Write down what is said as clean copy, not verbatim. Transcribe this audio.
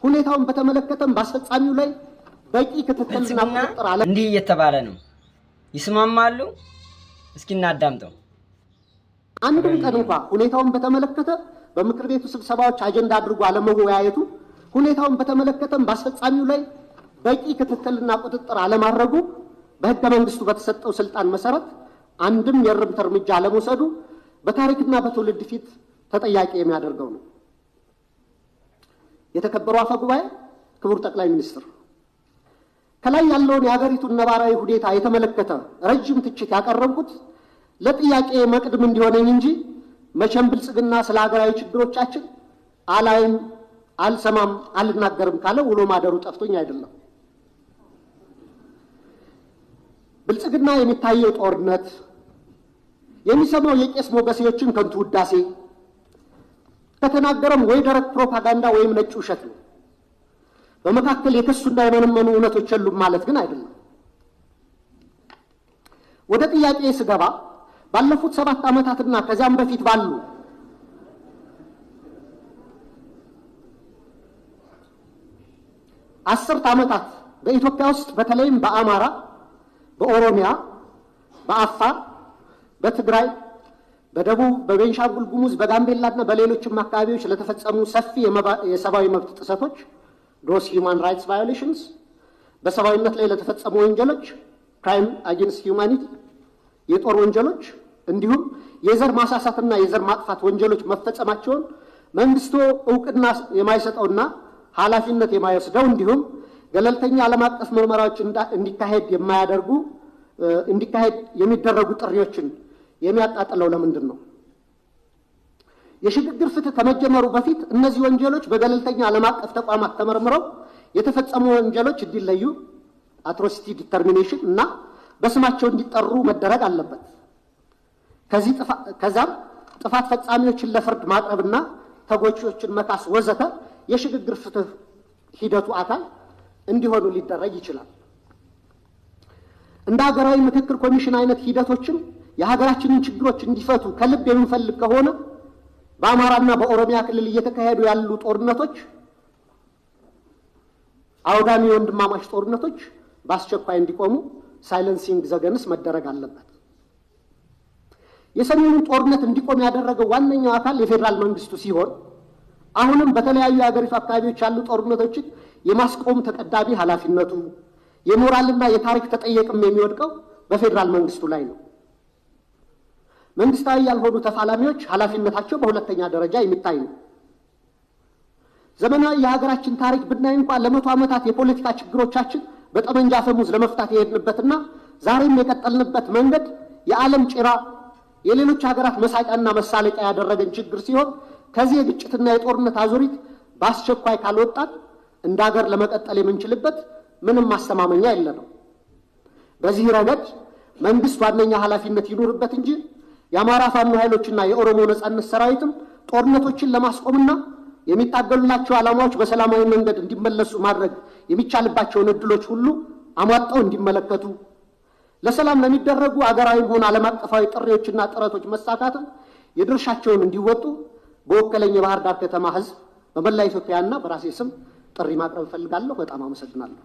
ሁኔታውን በተመለከተም ባስፈጻሚው ላይ በቂ ክትትልና ቁጥጥር አለ እንዲህ እየተባለ ነው። ይስማማሉ? እስኪ እናዳምጠው። አንድም ቀን እንኳን ሁኔታውን በተመለከተ በምክር ቤቱ ስብሰባዎች አጀንዳ አድርጎ አለመወያየቱ፣ ሁኔታውን በተመለከተም ባስፈጻሚው ላይ በቂ ክትትልና ቁጥጥር አለማድረጉ፣ በህገ መንግስቱ በተሰጠው ስልጣን መሰረት አንድም የእርምት እርምጃ አለመውሰዱ በታሪክና በትውልድ ፊት ተጠያቂ የሚያደርገው ነው። የተከበሩ አፈ ጉባኤ፣ ክቡር ጠቅላይ ሚኒስትር፣ ከላይ ያለውን የሀገሪቱን ነባራዊ ሁኔታ የተመለከተ ረጅም ትችት ያቀረብኩት ለጥያቄ መቅድም እንዲሆነኝ እንጂ መቼም ብልጽግና ስለ ሀገራዊ ችግሮቻችን አላይም፣ አልሰማም፣ አልናገርም ካለ ውሎ ማደሩ ጠፍቶኝ አይደለም። ብልጽግና የሚታየው ጦርነት፣ የሚሰማው የቄስ ሞገሴዎችን ከንቱ ውዳሴ ከተናገረም ወይ ደረቅ ፕሮፓጋንዳ ወይም ነጭ ውሸት ነው። በመካከል የከሱና የመነመኑ እውነቶች የሉም ማለት ግን አይደለም። ወደ ጥያቄ ስገባ ባለፉት 7 ዓመታትና ከዚያም በፊት ባሉ አስርት ዓመታት በኢትዮጵያ ውስጥ በተለይም በአማራ፣ በኦሮሚያ፣ በአፋር፣ በትግራይ፣ በደቡብ፣ በቤንሻንጉል ጉሙዝ፣ በጋምቤላና በሌሎችም አካባቢዎች ለተፈጸሙ ሰፊ የሰብአዊ መብት ጥሰቶች ግሮስ ሂውማን ራይትስ ቫዮሌሽንስ፣ በሰብአዊነት ላይ ለተፈጸሙ ወንጀሎች ክራይም አጌንስት ሂውማኒቲ፣ የጦር ወንጀሎች እንዲሁም የዘር ማሳሳትና የዘር ማጥፋት ወንጀሎች መፈጸማቸውን መንግስቱ እውቅና የማይሰጠውና ኃላፊነት የማይወስደው እንዲሁም ገለልተኛ ዓለም አቀፍ ምርመራዎች እንዲካሄድ የሚደረጉ ጥሪዎችን የሚያጣጥለው ለምንድን ነው? የሽግግር ፍትህ ከመጀመሩ በፊት እነዚህ ወንጀሎች በገለልተኛ ዓለም አቀፍ ተቋማት ተመርምረው የተፈጸሙ ወንጀሎች እንዲለዩ አትሮሲቲ ዲተርሚኔሽን እና በስማቸው እንዲጠሩ መደረግ አለበት። ከዛም ጥፋት ፈጻሚዎችን ለፍርድ ማቅረብና ተጎጂዎችን መካስ ወዘተ የሽግግር ፍትህ ሂደቱ አካል እንዲሆኑ ሊደረግ ይችላል። እንደ ሀገራዊ ምክክር ኮሚሽን አይነት ሂደቶችም የሀገራችንን ችግሮች እንዲፈቱ ከልብ የምንፈልግ ከሆነ በአማራና በኦሮሚያ ክልል እየተካሄዱ ያሉ ጦርነቶች፣ አውዳሚ ወንድማማች ጦርነቶች በአስቸኳይ እንዲቆሙ ሳይለንሲንግ ዘገንስ መደረግ አለበት። የሰሜኑን ጦርነት እንዲቆም ያደረገው ዋነኛው አካል የፌዴራል መንግስቱ ሲሆን አሁንም በተለያዩ የሀገሪቱ አካባቢዎች ያሉ ጦርነቶችን የማስቆም ተቀዳሚ ኃላፊነቱ የሞራልና የታሪክ ተጠየቅም የሚወድቀው በፌዴራል መንግስቱ ላይ ነው። መንግስታዊ ያልሆኑ ተፋላሚዎች ኃላፊነታቸው በሁለተኛ ደረጃ የሚታይ ነው። ዘመናዊ የሀገራችን ታሪክ ብናይ እንኳን ለመቶ ዓመታት የፖለቲካ ችግሮቻችን በጠመንጃ አፈሙዝ ለመፍታት የሄድንበትና ዛሬም የቀጠልንበት መንገድ የዓለም ጭራ የሌሎች ሀገራት መሳቂያና መሳለቂያ ያደረገን ችግር ሲሆን ከዚህ የግጭትና የጦርነት አዙሪት በአስቸኳይ ካልወጣን እንደ ሀገር ለመቀጠል የምንችልበት ምንም ማስተማመኛ የለንም። በዚህ ረገድ መንግስት ዋነኛ ኃላፊነት ይኖርበት እንጂ የአማራ ፋኖ ኃይሎችና የኦሮሞ ነጻነት ሰራዊትም ጦርነቶችን ለማስቆምና የሚታገሉላቸው ዓላማዎች በሰላማዊ መንገድ እንዲመለሱ ማድረግ የሚቻልባቸውን እድሎች ሁሉ አሟጣው እንዲመለከቱ፣ ለሰላም ለሚደረጉ አገራዊም ሆነ ዓለም አቀፋዊ ጥሪዎችና ጥረቶች መሳካትም የድርሻቸውን እንዲወጡ በወከለኝ የባህር ዳር ከተማ ህዝብ በመላ ኢትዮጵያና በራሴ ስም ጥሪ ማቅረብ እፈልጋለሁ። በጣም አመሰግናለሁ።